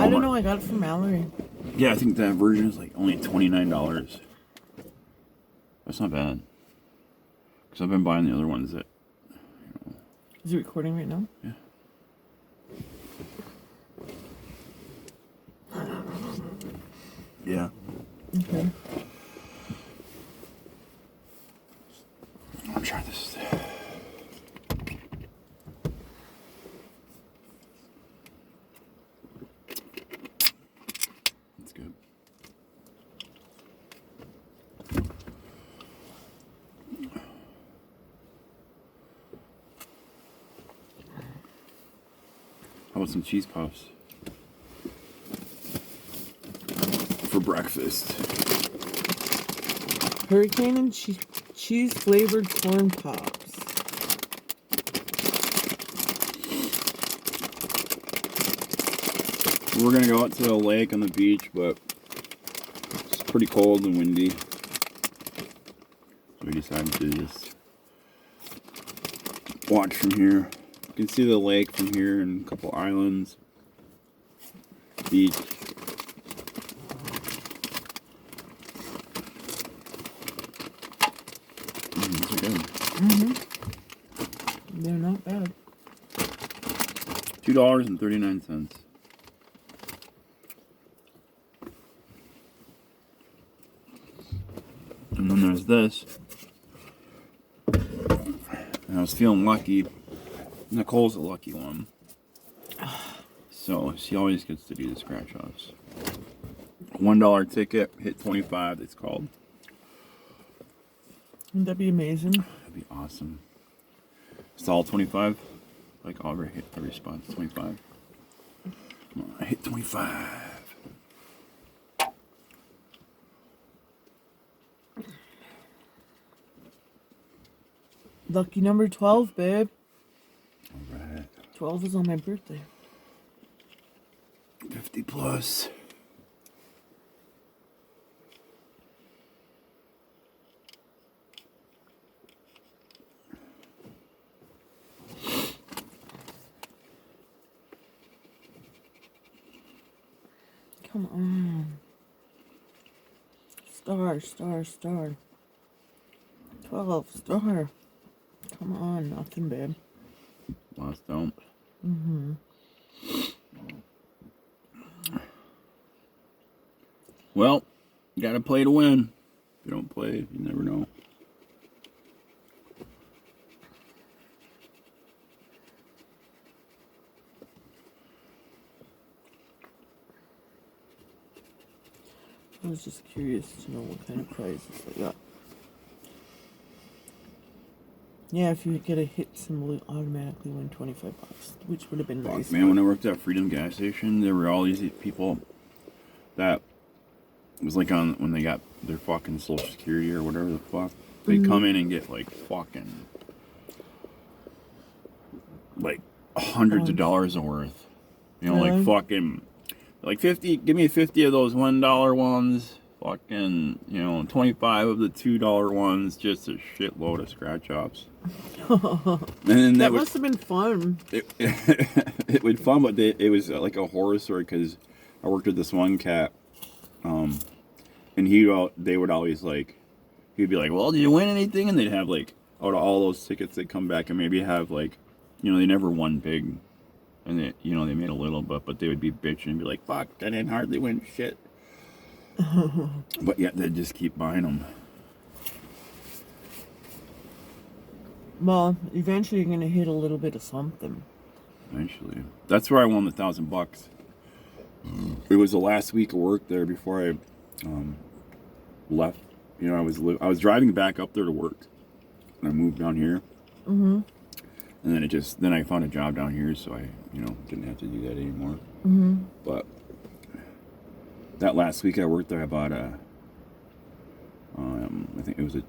I don't know. I got it from Mallory. Yeah, I think that version is like only $29. That's not bad. Because I've been buying the other ones that... Is it recording right now? Yeah. Yeah. Okay. I'll try this. That's good. How about some cheese puffs? For breakfast. Hurricane and cheese flavored corn pops. We're gonna go out to the lake on the beach, but it's pretty cold and windy. So we decided to just watch from here. You can see the lake from here and a couple islands. Beach. These are good. They're not bad. $2.39. And then there's this. And I was feeling lucky. Nicole's a lucky one. So she always gets to do the scratch offs. $1 ticket, hit 25, it's called. Wouldn't that be amazing? That'd be awesome. It's all 25. Like I'll hit every spot. 25. I hit 25. Lucky number 12, babe. Alright. 12 is on my birthday. 50 plus. Come on. Star, star, star. 12, star. Come on, nothing, babe. Lost don't. Well, you gotta play to win. If you don't play, you never know. I was just curious to know what kind of prizes they got. Yeah, if you get a hit symbol, you automatically win $25, which would have been nice. Man, when I worked at Freedom gas station, there were all these people that it was like on when they got their fucking Social Security or whatever the fuck. They'd come in and get like fucking like hundreds of dollars worth. You know, like fucking like 50. Give me 50 of those $1 ones. Fucking, you know, 25 of the $2 ones. Just a shitload of scratch offs. And then that must have been fun. It was fun, but it was like a horror story because I worked with this one cat, and they would always like, he'd be like, "Well, did you win anything?" And they'd have like out of all those tickets, they'd come back and maybe have like, you know, they never won big, and they, you know, they made a little bit, but they would be bitching and be like, "Fuck, I didn't hardly win shit." But yeah, they'd just keep buying them. Well, eventually you're gonna hit a little bit of something. Eventually, that's where I won the $1,000. It was the last week of work there before I left. You know, I was driving back up there to work, and I moved down here. And then I found a job down here, so I, you know, didn't have to do that anymore. But that last week I worked there, I bought a, I think it was a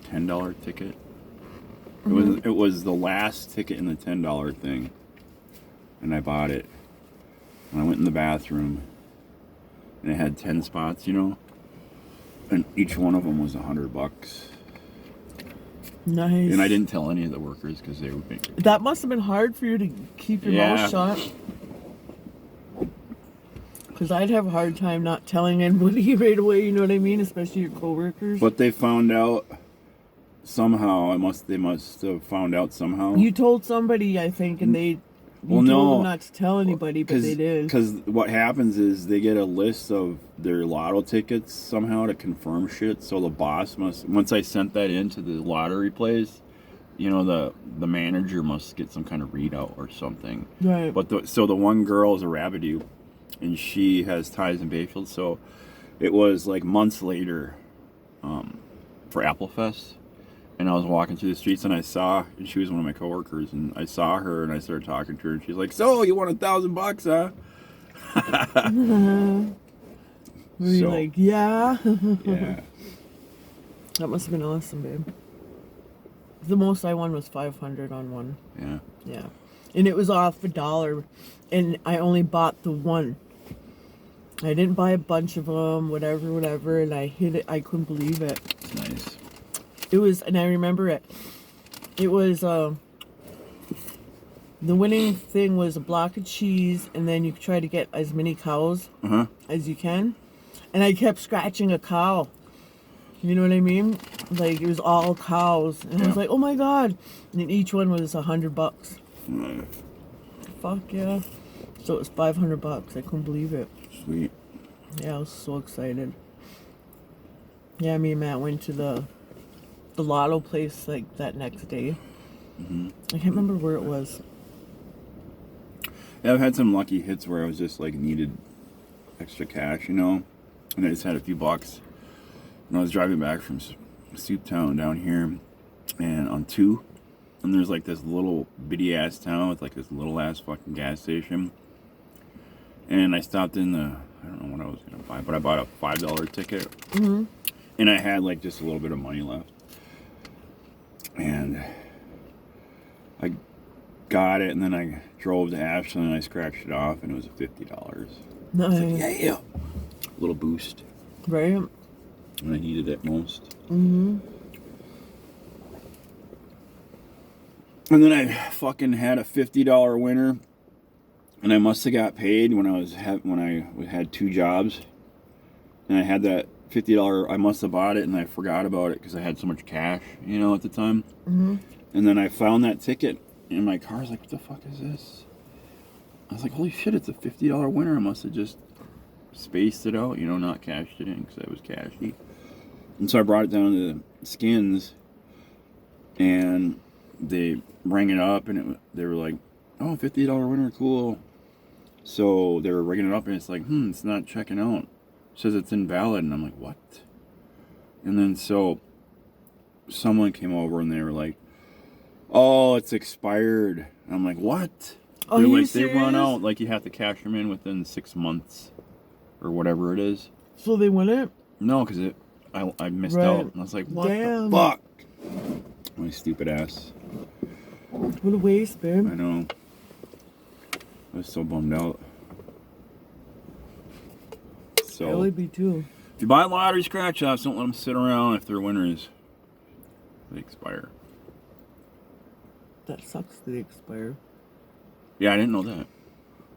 $10 ticket. It was the last ticket in the $10 thing, and I bought it. And I went in the bathroom, and it had 10 spots, you know, and each one of them was $100. Nice. And I didn't tell any of the workers because they would make. That must have been hard for you to keep your mouth shut. Because I'd have a hard time not telling anybody right away, you know what I mean? Especially your coworkers. But they found out somehow. They must have found out somehow. You told somebody, I think, and you told them not to tell anybody, but they did. Because what happens is they get a list of their lotto tickets somehow to confirm shit. So the boss must, once I sent that into the lottery place, you know, the manager must get some kind of readout or something. Right. But so the one girl is a Rabbidoo, and she has ties in Bayfield. So it was like months later for Applefest. And I was walking through the streets and and she was one of my coworkers, and I saw her and I started talking to her, and she's like, "So you won $1,000, huh?" Were you like, yeah? Yeah. That must have been awesome, babe. The most I won was 500 on one. Yeah. Yeah. And it was off $1, and I only bought the one. I didn't buy a bunch of them, whatever, and I hit it. I couldn't believe it. It's nice. It was, and I remember it. It was, the winning thing was a block of cheese, and then you try to get as many cows as you can. And I kept scratching a cow. You know what I mean? Like, it was all cows. And I was like, oh my God. And then each one was $100. Fuck yeah. So it was $500. I couldn't believe it. Sweet. Yeah, I was so excited. Yeah, me and Matt went to the lotto place like that next day. I can't remember where it was. Yeah, I've had some lucky hits where I was just like needed extra cash, you know, and I just had a few bucks. And I was driving back from Soup Town down here, and on 2, and there's like this little bitty ass town with like this little ass fucking gas station. And I stopped in I don't know what I was gonna buy, but I bought a $5 ticket, and I had like just a little bit of money left. And I got it, and then I drove to Ashland and I scratched it off, and it was $50. Nice. Like, yeah. Little boost. Right? And I needed it most. And then I fucking had a $50 winner, and I must have got paid when I had 2 jobs, and I had that $50. I must have bought it, and I forgot about it because I had so much cash, you know, at the time. And then I found that ticket in my car. I was like, what the fuck is this? I was like, holy shit, it's a $50 winner. I must have just spaced it out, you know, not cashed it in because I was cashy. And so I brought it down to Skins, and they rang it up, and they were like, oh, $50 winner, cool. So they were ringing it up, and it's like, it's not checking out. It says it's invalid, and I'm like, what? And then so someone came over, and they were like, oh, it's expired. And I'm like, what? Oh, they're you like, serious? they run out, like you have to cash them in within 6 months or whatever it is. so they won it? No, because I missed Right. out. And I was like, what Damn. the fuck? My stupid ass. What a waste, babe. I know. I was so bummed out. So, I would be too. if you buy lottery scratch offs, don't let them sit around if they're winners. They expire. That sucks that they expire. Yeah, I didn't know that.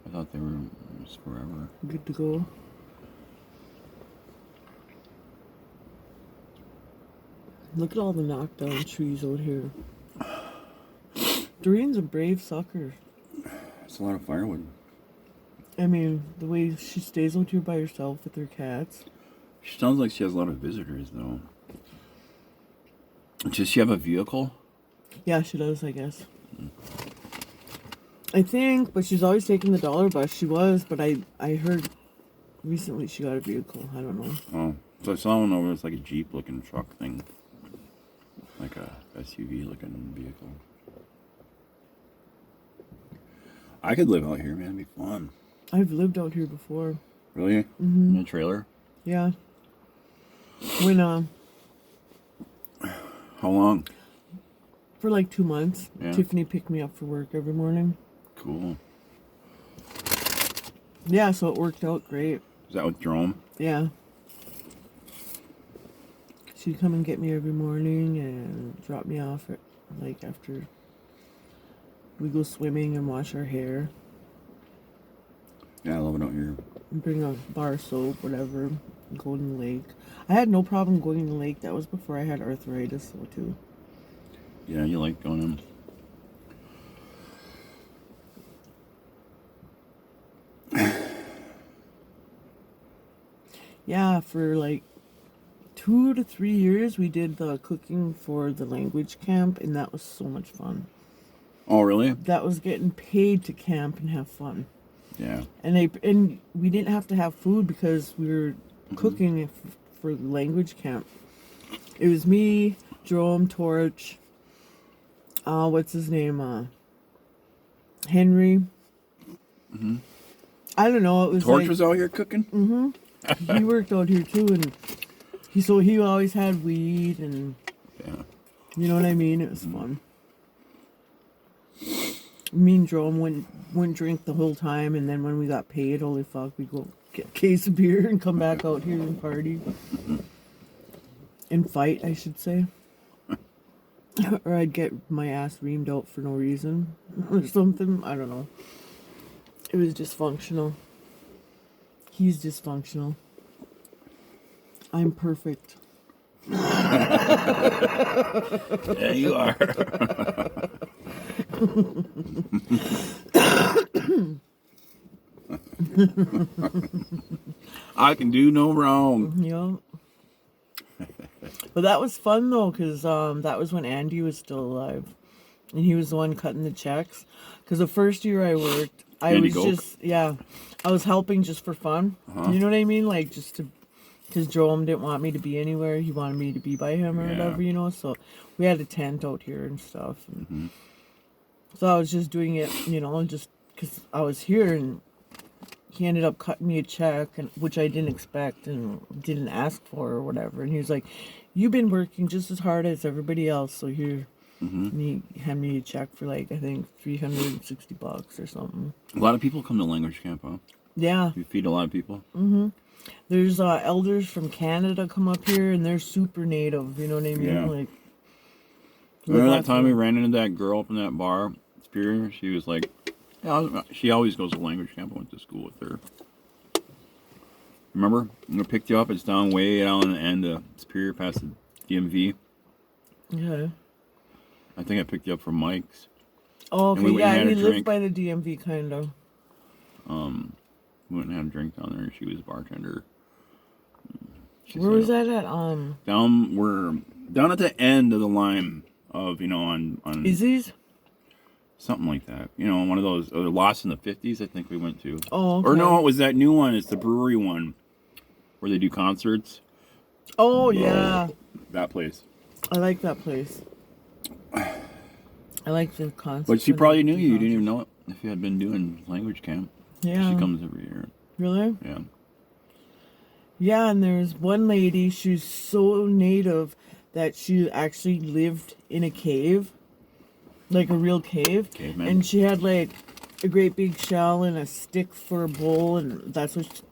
I thought they were just forever. Good to go. Look at all the knockdown trees out here. Doreen's a brave sucker. It's a lot of firewood. I mean, the way she stays out here by herself with her cats. She sounds like she has a lot of visitors, though. Does she have a vehicle? Yeah, she does, I guess. I think, but she's always taking the dollar bus. She was, but I heard recently she got a vehicle. I don't know. Oh, so I saw one over. It's like a Jeep-looking truck thing, like a SUV-looking vehicle. I could live out here, man. It'd be fun. I've lived out here before. Really? In a trailer? Yeah. When, How long? for like 2 months. Yeah. Tiffany picked me up for work every morning. Cool. Yeah, so it worked out great. Is that with Jerome? Yeah. She'd come and get me every morning and drop me off at, like, after we go swimming and wash our hair. Yeah, I love it out here. bring a bar of soap, whatever. Go in the lake. I had no problem going in the lake. That was before I had arthritis, so too. Yeah, you like going in. Yeah, for like 2 to 3 years, we did the cooking for the language camp, and that was so much fun. Oh, really? That was getting paid to camp and have fun. Yeah. And we didn't have to have food because we were cooking for the language camp. It was me, Jerome, Torch, what's his name? Henry. Mm-hmm. I don't know. It was Torch like, was out here cooking? Mm-hmm. He worked out here too, and he always had weed, and Yeah. you know what I mean. It was fun. Me and Jerome wouldn't drink the whole time, and then when we got paid, holy fuck, we'd go get a case of beer and come back out here and party. And fight, I should say. Or I'd get my ass reamed out for no reason. Or something. I don't know. It was dysfunctional. He's dysfunctional. I'm perfect. Yeah, you are. I can do no wrong. Yeah. But that was fun though, because that was when Andy was still alive, and he was the one cutting the checks. Because the first year I worked, I Andy was Goke? just I was helping just for fun. You know what I mean? Like just to, because Jerome didn't want me to be anywhere. He wanted me to be by him or Yeah. whatever, you know. So we had a tent out here and stuff. And so I was just doing it, you know, just because I was here, and he ended up cutting me a check, and which I didn't expect and didn't ask for or whatever. And he was like, "You've been working just as hard as everybody else, so here." And he handed me a check for like I think $360 or something. A lot of people come to language camp, huh? Yeah, You feed a lot of people. there's elders from Canada come up here, and they're super native. You know what I mean? Yeah. Like, Remember that lots time of- we ran into that girl up in that bar, Superior? She was like, yeah, she always goes to language camp. I went to school with her. Remember? I picked you up. It's down way down the end of Superior past the DMV. Yeah. I think I picked you up from Mike's. Oh, And okay. we went and Yeah, had a he lived drink. by the DMV, kind of. We went and had a drink down there. She was a bartender. She Where said, was that at? down at the end of the line of, you know, on Izzy's? something like that. You know, one of those Lost in the 50s, I think we went to. Oh, okay. Or no, it was that new one. It's the brewery one where they do concerts. Oh, yeah. That place. I like that place. I like the concert. But she probably knew you. You didn't even know it if you had been doing language camp. Yeah. She comes every year. Really? Yeah. Yeah, and there's one lady, she's so native that she actually lived in a cave. Like a real cave. Caveman. And she had like a great big shell and a stick for a bowl, and that's what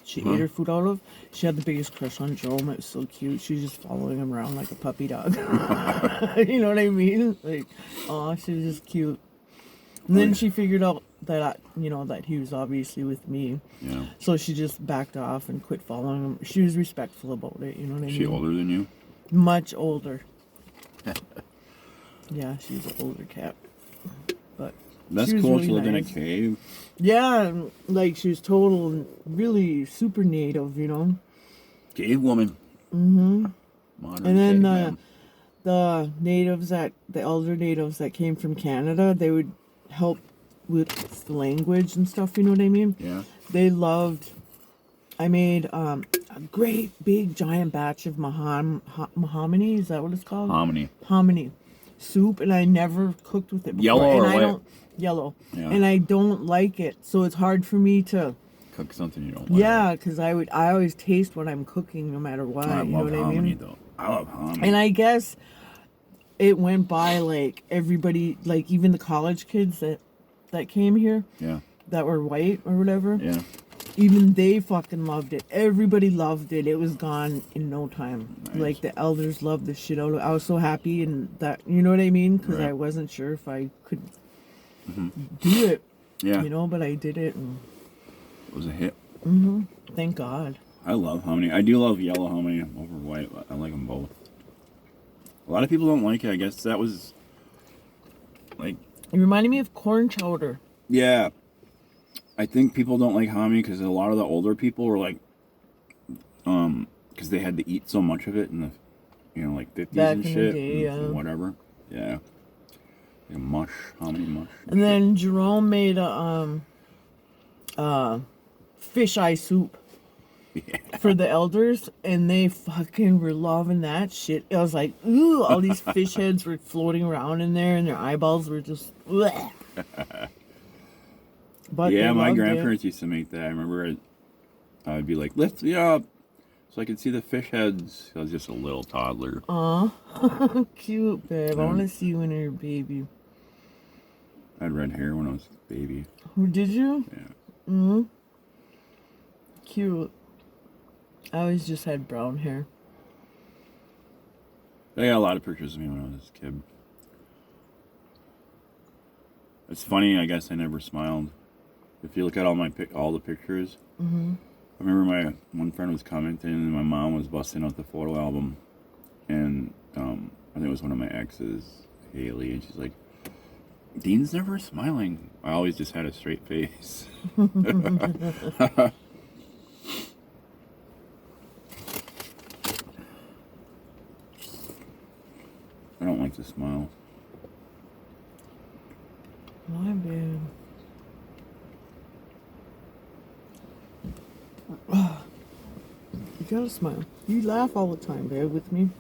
she ate her food out of. She had the biggest crush on Jerome. It was so cute. She was just following him around like a puppy dog. You know what I mean? Like, oh, she was just cute. And then she figured out that that he was obviously with me. Yeah. So she just backed off and quit following him. She was respectful about it, you know what I Is mean? she older than you? Much older. Yeah, she's an older cat. But That's she was cool. really She lived in a nice. cave. Yeah, and, like she was total and really super native, you know. Cave woman. Mm-hmm. Modern And then caveman. the elder natives that came from Canada, they would help with the language and stuff, you know what I mean? Yeah. They loved. I made a great big giant batch of mahogany. Is that what it's called? Hominy. Hominy soup, and I never cooked with it before. Yellow and or I white? don't yellow, Yeah. and I don't like it, so it's hard for me to. Cook something you don't like. Yeah, because I always taste what I'm cooking, no matter what. I you know love what I hominy, mean? though. I love hominy. And I guess it went by like everybody, like even the college kids that came here Yeah. that were white or whatever. Yeah. Even they fucking loved it. Everybody loved it. It was gone in no time. Nice. Like the elders loved the shit out of it. I was so happy, and that, you know what I mean? Because Right. I wasn't sure if I could do it, Yeah. you know, but I did it. And It was a hit. Thank God. I love hominy. I do love yellow hominy over white. I like them both. A lot of people don't like it. I guess that was like, It reminded me of corn chowder. yeah. I think people don't like hominy because a lot of the older people were like, because they had to eat so much of it in the, like 50s Back and in shit, the day, and whatever. Yeah. Like mush, hominy mush. And then Jerome made a fish eye soup for the elders, and they fucking were loving that shit. I was like, ooh, all these fish heads were floating around in there, and their eyeballs were just. Bleh. But Yeah, they my loved grandparents used to make that. I remember I'd be like, lift me up so I could see the fish heads. I was just a little toddler. Aw, cute, babe. I want to see you when you're a baby. I had red hair when I was a baby. Who did you? Yeah. Cute. I always just had brown hair. I got a lot of pictures of me when I was a kid. It's funny, I guess I never smiled. If you look at all the pictures, I remember my one friend was commenting, and my mom was busting out the photo album, and I think it was one of my exes, Haley, and she's like, "Dean's never smiling. I always just had a straight face." I don't like to smile. Why, babe? You gotta smile. You laugh all the time, babe, with me.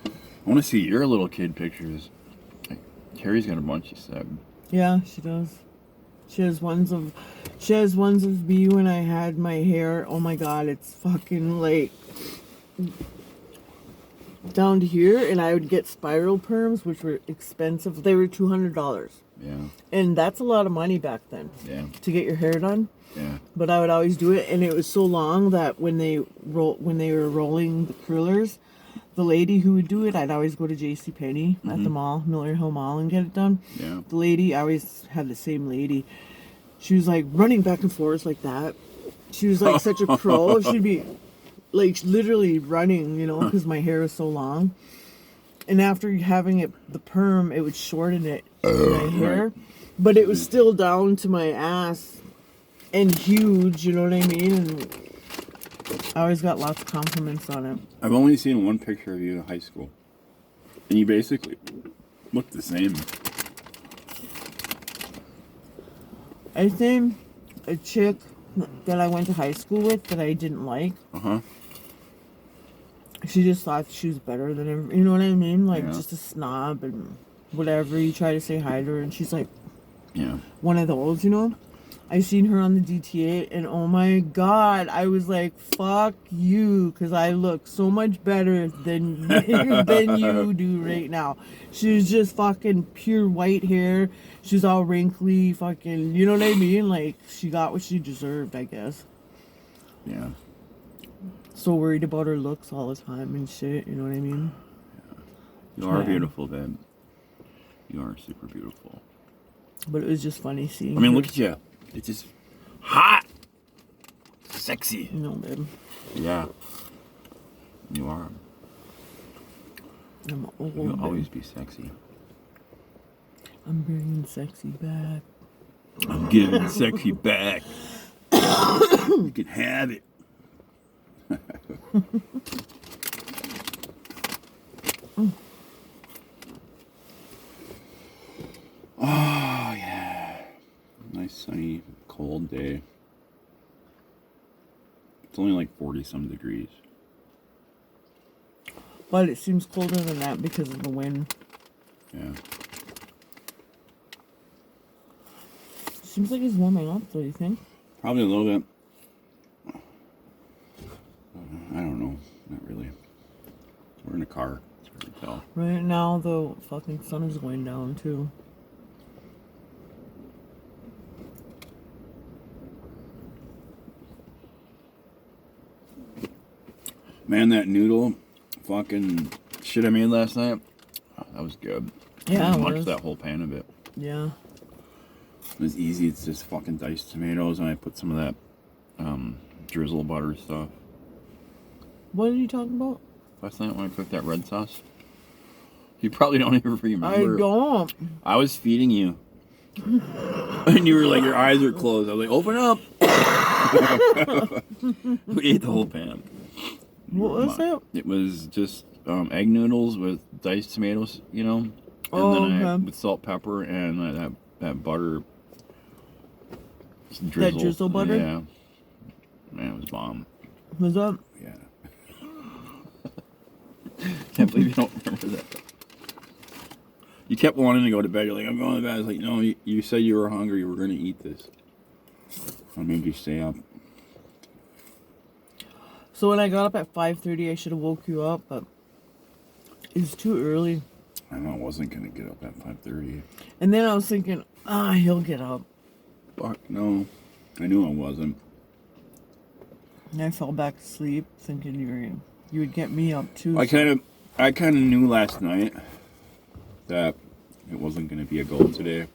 I want to see your little kid pictures. Carrie's got a bunch, you said. Yeah, she does. She has ones of me when I had my hair. Oh my God, it's fucking like down to here, and I would get spiral perms, which were expensive. They were $200. Yeah. And that's a lot of money back then. Yeah. To get your hair done. Yeah. But I would always do it, and it was so long that when they were rolling the curlers, the lady who would do it, I'd always go to JCPenney at the mall, Miller Hill Mall, and get it done. Yeah. The lady, I always had the same lady. She was like running back and forth like that. She was like such a pro. She'd be like literally running, because my hair was so long. And after having it, the perm, it would shorten it, my hair. Right. But it was still down to my ass and huge, you know what I mean? And I always got lots of compliments on it. I've only seen one picture of you in high school. And you basically look the same. I think a chick that I went to high school with that I didn't like. She just thought she was better than everyone. You know what I mean? Like, just a snob and whatever. You try to say hi to her, and she's like, one of those, I seen her on the DTA, and oh my God, I was like, fuck you, because I look so much better than you do right now. She was just fucking pure white hair. She's all wrinkly, fucking, you know what I mean? Like, she got what she deserved, I guess. Yeah. So worried about her looks all the time and shit, you know what I mean? Yeah. You are beautiful, babe. You are super beautiful. But it was just funny seeing her. look at you. It's just hot. Sexy. No, babe. Yeah. You are. I'm old, You'll always be sexy. I'm bringing sexy back. I'm giving sexy back. You can have it. Oh, yeah. Nice sunny, cold day. It's only like 40-some degrees. But it seems colder than that because of the wind. Yeah. Seems like it's warming up, do you think? Probably a little bit. I don't know. Not really. We're in a car. It's hard to tell. Right now, the fucking sun is going down, too. Man, that noodle fucking shit I made last night, that was good. Yeah, I munched that whole pan of it. Yeah. It was easy. It's just fucking diced tomatoes, and I put some of that drizzle butter stuff. What are you talking about? Last night when I cooked that red sauce. You probably don't even remember. I don't. I was feeding you. And you were like, your eyes are closed. I was like, open up. We ate the whole pan. What was it? It was just egg noodles with diced tomatoes, you know? And okay. with salt, pepper, and that butter. Drizzle. That drizzle butter? Yeah. Man, it was bomb. Was that? Yeah. Can't believe you don't remember that. You kept wanting to go to bed. You're like, I'm going to bed. I was like, no, you said you were hungry. You were going to eat this. I made you stay up. So when I got up at 5:30, I should have woke you up, but it's too early. I know I wasn't going to get up at 5:30. And then I was thinking, he'll get up. Fuck, no. I knew I wasn't. And I fell back to sleep, thinking you would get me up too. I kind of knew last night that it wasn't going to be a goal today.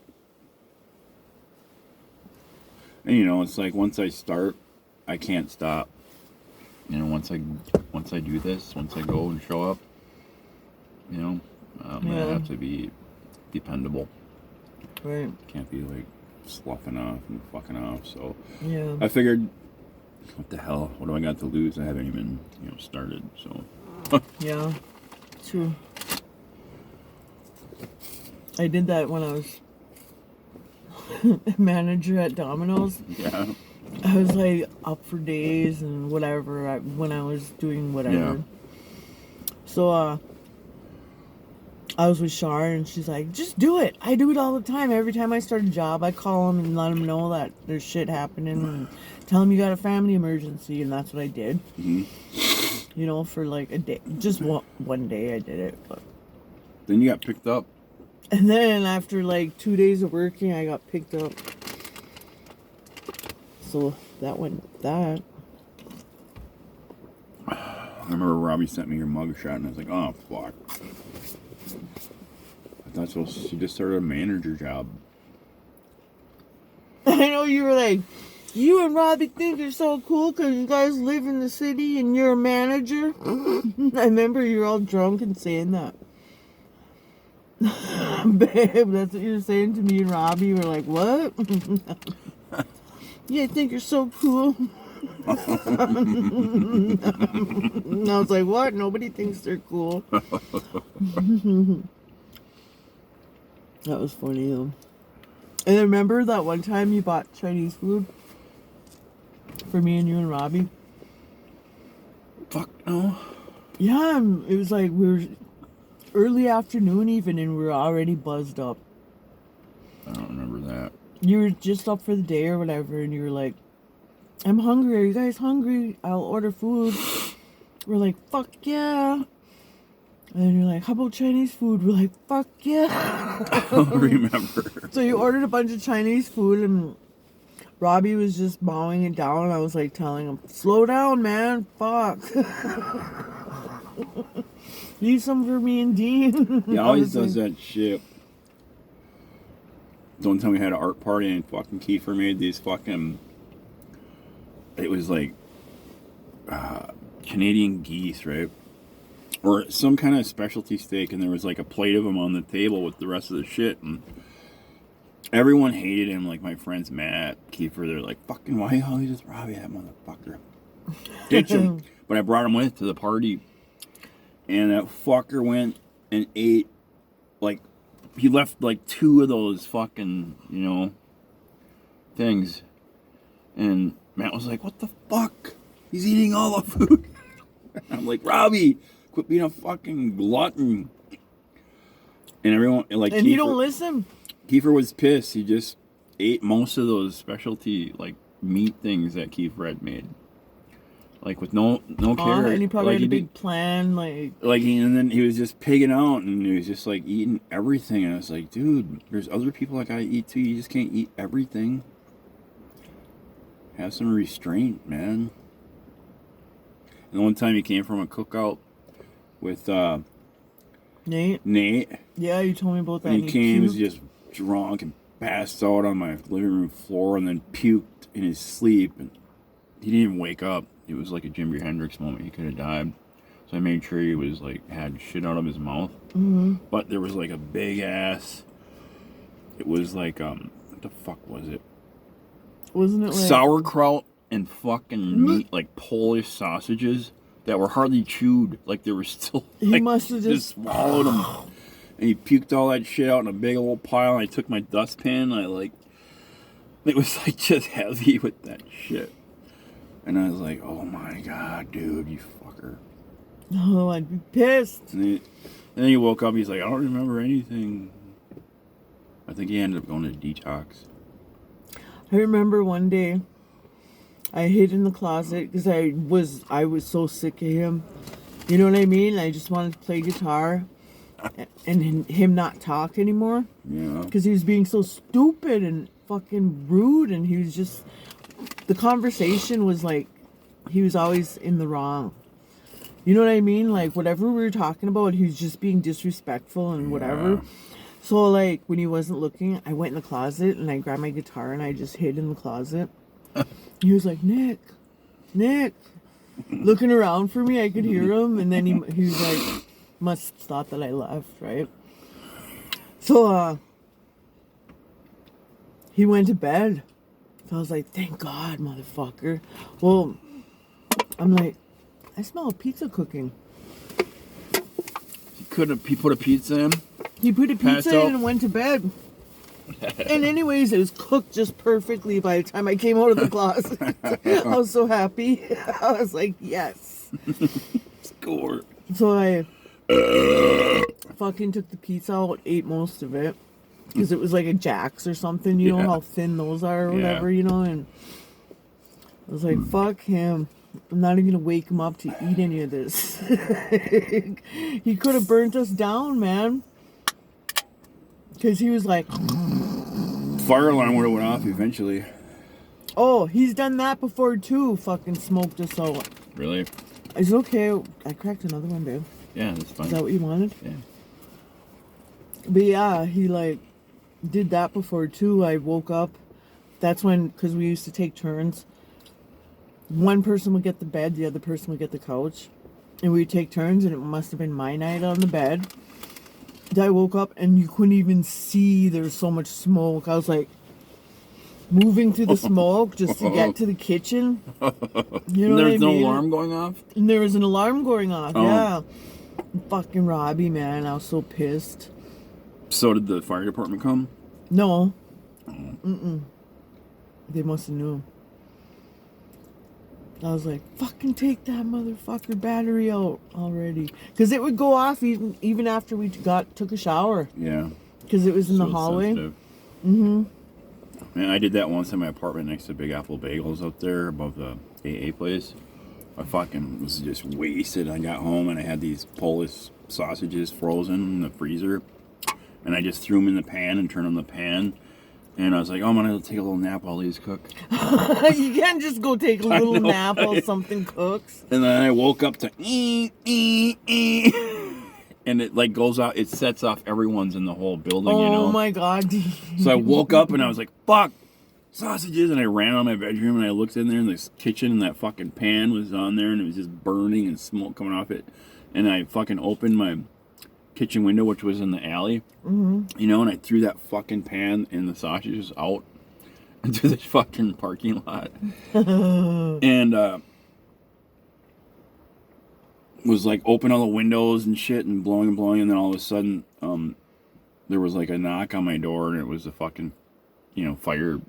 And you know, it's like once I start, I can't stop. You know, once I do this, once I go and show up, you know, I'm gonna have to be dependable. Right. Can't be like sloughing off and fucking off. So Yeah. I figured, what the hell? What do I got to lose? I haven't even started. So Yeah. True. I did that when I was manager at Domino's. yeah. I was like up for days and whatever when I was doing whatever. Yeah. So I was with Shar and she's like, just do it. I do it all the time. Every time I start a job, I call them and let them know that there's shit happening and tell them you got a family emergency, and that's what I did. Mm-hmm. You know, for like a day, just one day I did it. But Then you got picked up. and then after like 2 days of working, I got picked up. So that went that. I remember Robbie sent me your mugshot, and I was like, oh, fuck. I thought she just started a manager job. I know you were like, you and Robbie think you're so cool because you guys live in the city and you're a manager. I remember you were all drunk and saying that. Babe, that's what you were saying to me and Robbie. We're like, what? Yeah, I think you're so cool. And I was like, what? Nobody thinks they're cool. That was funny though. And then remember that one time you bought Chinese food for me and you and Robbie? Fuck no. Yeah, it was like we were early afternoon even, and we were already buzzed up. I don't remember that. You were just up for the day or whatever, and you were like, I'm hungry. Are you guys hungry? I'll order food. We're like, fuck yeah. And then you're like, how about Chinese food? We're like, fuck yeah. I don't remember. So you ordered a bunch of Chinese food, and Robbie was just mowing it down. I was like telling him, slow down, man. Fuck. Leave some for me and Dean. He always does that shit. One time we had an art party and fucking Kiefer made these fucking... It was like Canadian geese, right? Or some kind of specialty steak, and there was like a plate of them on the table with the rest of the shit, and everyone hated him. Like my friends Matt, Kiefer, they're like, fucking why you always just Robbie that motherfucker? Ditch him. But I brought him with to the party, and that fucker went and ate, like, he left like 2 of those fucking, things. And Matt was like, what the fuck? He's eating all the food. I'm like, Robbie, quit being a fucking glutton. And everyone, like, and Kiefer, you don't listen. Kiefer was pissed. He just ate most of those specialty, like, meat things that Kiefer had made. Like, with no care. And he probably like, had a big plan, like... and then he was just pigging out, and he was just, like, eating everything. And I was like, dude, there's other people that gotta eat, too. You just can't eat everything. Have some restraint, man. And one time he came from a cookout with Nate. Nate. Yeah, you told me about that. And he came, he was just drunk and passed out on my living room floor and then puked in his sleep. And he didn't even wake up. It was like a Jimi Hendrix moment. He could have died. So I made sure he was like had shit out of his mouth. Mm-hmm. But there was like a big ass. It was like what the fuck was it? Wasn't it like Sauerkraut and fucking meat, like Polish sausages that were hardly chewed. Like they were still. He like, must have just swallowed them. And he puked all that shit out in a big old pile. And I took my dustpan. And it was like just heavy with that shit. And I was like, oh my god, dude, you fucker. Oh, I'd be pissed. And then he woke up. He's like, I don't remember anything. I think he ended up going to detox. I remember one day I hid in the closet because I was so sick of him. You know what I mean? I just wanted to play guitar and him not talk anymore. Yeah. Because he was being so stupid and fucking rude, and he was just, the conversation was like, he was always in the wrong. You know what I mean? Like, whatever we were talking about, he was just being disrespectful and whatever. Yeah. So, like, when he wasn't looking, I went in the closet and I grabbed my guitar and I just hid in the closet. He was like, Nick, looking around for me. I could hear him. And then he was like, must have thought that I left, right? So, he went to bed. So I was like, thank God, motherfucker. Well, I'm like, I smell pizza cooking. He put a pizza in? He put a Passed pizza in out? and went to bed. And anyways, it was cooked just perfectly by the time I came out of the closet. I was so happy. I was like, yes. Score. So I fucking took the pizza out, ate most of it. Because it was like a Jack's or something. You know how thin those are or whatever, you know? And I was like, fuck him. I'm not even going to wake him up to eat any of this. He could have burnt us down, man. Because he was like... Fire alarm would have went off eventually. Oh, he's done that before too. Fucking smoked us out. Really? Is it okay? I cracked another one, babe. Yeah, that's fine. Is that what you wanted? Yeah. But yeah, he like did that before too. I woke up. That's when, because we used to take turns. One person would get the bed, the other person would get the couch. And we'd take turns, and it must have been my night on the bed. I woke up and you couldn't even see, there was so much smoke. I was like moving through the smoke just to get to the kitchen. You know There's what I no mean? alarm going off? And there was an alarm going off, Oh. yeah. Fucking Robbie, man, I was so pissed. So did the fire department come? No. Mm-mm. They must have knew. I was like, fucking take that motherfucker battery out already. Because it would go off even after we took a shower. Yeah. Because it was in the So hallway. sensitive. Mm-hmm. Man, I did that once in my apartment next to Big Apple Bagels up there above the AA place. I fucking was just wasted. I got home and I had these Polish sausages frozen in the freezer. And I just threw them in the pan and turned on the pan. And I was like, oh, I'm going to take a little nap while these cook. You can't just go take a little know, nap while right? something cooks. And then I woke up to and it like goes out, it sets off everyone's in the whole building, Oh you know? my God. So I woke up and I was like, fuck, sausages. And I ran out of my bedroom and I looked in there in this kitchen and that fucking pan was on there and it was just burning and smoke coming off it. And I fucking opened my kitchen window, which was in the alley, you know, and I threw that fucking pan and the sausages out into the fucking parking lot. And, was like open all the windows and shit and blowing, and then all of a sudden there was like a knock on my door and it was a fucking, you know, fire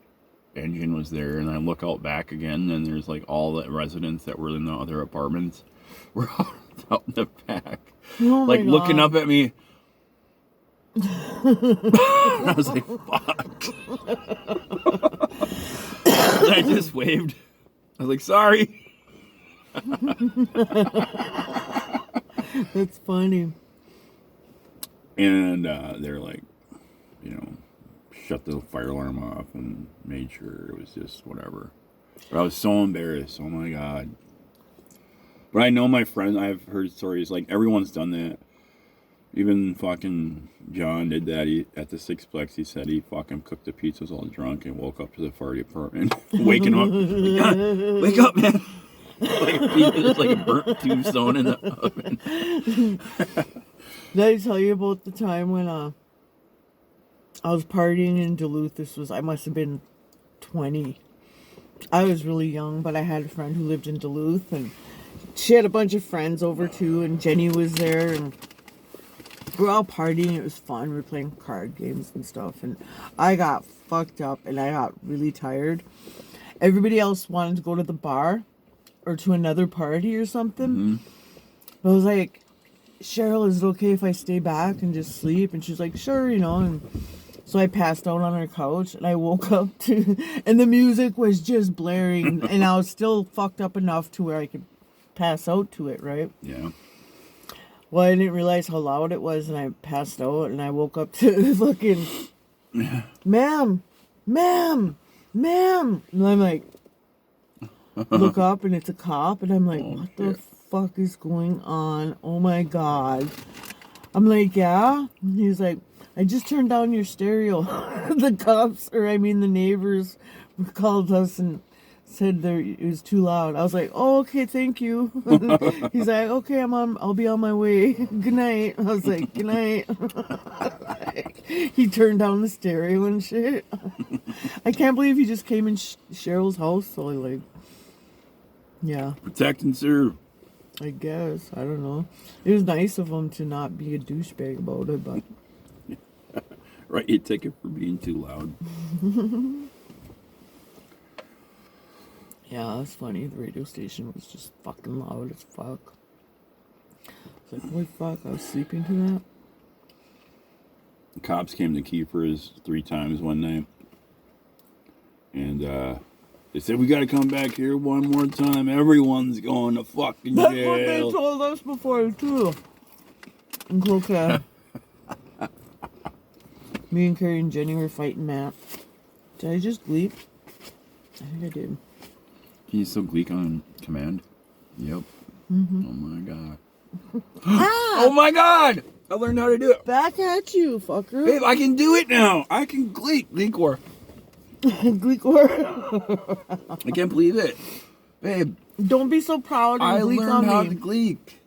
engine was there. And I look out back again and there's like all the residents that were in the other apartments were out in the back, Oh my like looking God. up at me. I was like, fuck. And I just waved. I was like, sorry. That's funny. And they're like, you know, shut the fire alarm off and made sure it was just whatever. But I was so embarrassed. Oh my God. But I know my friends, I've heard stories, like everyone's done that. Even fucking John did that. At the Sixplex, he said he fucking cooked the pizzas all drunk and woke up to the fire department, waking up. Like, God, wake up, man! Like a pizza, like a burnt tombstone in the oven. Did I tell you about the time when I was partying in Duluth? I must have been 20. I was really young, but I had a friend who lived in Duluth, and she had a bunch of friends over too, and Jenny was there, and we were all partying. It was fun. We were playing card games and stuff, and I got fucked up, and I got really tired. Everybody else wanted to go to the bar or to another party or something. Mm-hmm. But I was like, Cheryl, is it okay if I stay back and just sleep? And she's like, sure, and so I passed out on her couch, and I woke up and the music was just blaring, and I was still fucked up enough to where I could pass out to it, right? Yeah. Well, I didn't realize how loud it was, and I passed out, and I woke up to fucking, ma'am, and I'm like, look up, and it's a cop, and I'm like, what the fuck is going on? Oh my God. I'm like, yeah? And he's like, I just turned down your stereo. The neighbors called us and said it was too loud. I was like, oh, okay, thank you. He's like, okay, I'll be on my way. Good night. I was like, good night. He turned down the stereo and shit. I can't believe he just came in Cheryl's house. So yeah. Protect and serve. I guess. I don't know. It was nice of him to not be a douchebag about it, but. Write you a ticket for being too loud. Yeah, that's funny. The radio station was just fucking loud as fuck. It's like, holy fuck, I was sleeping to that. The cops came to Keepers 3 times one night. And they said, we gotta come back here one more time. Everyone's going to fucking jail. That's what they told us before, too. In Cloquet. Me and Carrie and Jenny were fighting Matt. Did I just bleep? I think I did. Can you still gleek on command? Yep. Mm-hmm. Oh my God. Oh my God! I learned how to do it. Back at you, fucker. Babe, I can do it now. I can gleek. Gleekor. Gleekor. I can't believe it. Babe. Don't be so proud and gleek on me. I learned how to gleek.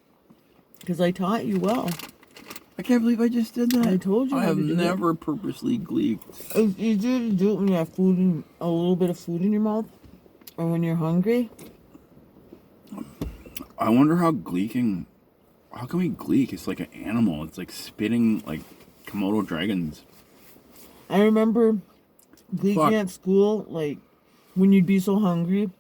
Because I taught you well. I can't believe I just did that. I told you. I have never purposely gleeked. It's easier to do it when you have a little bit of food in your mouth, or when you're hungry. I wonder how gleeking. How can we gleek? It's like an animal. It's like spitting like Komodo dragons. I remember gleeking at school, like when you'd be so hungry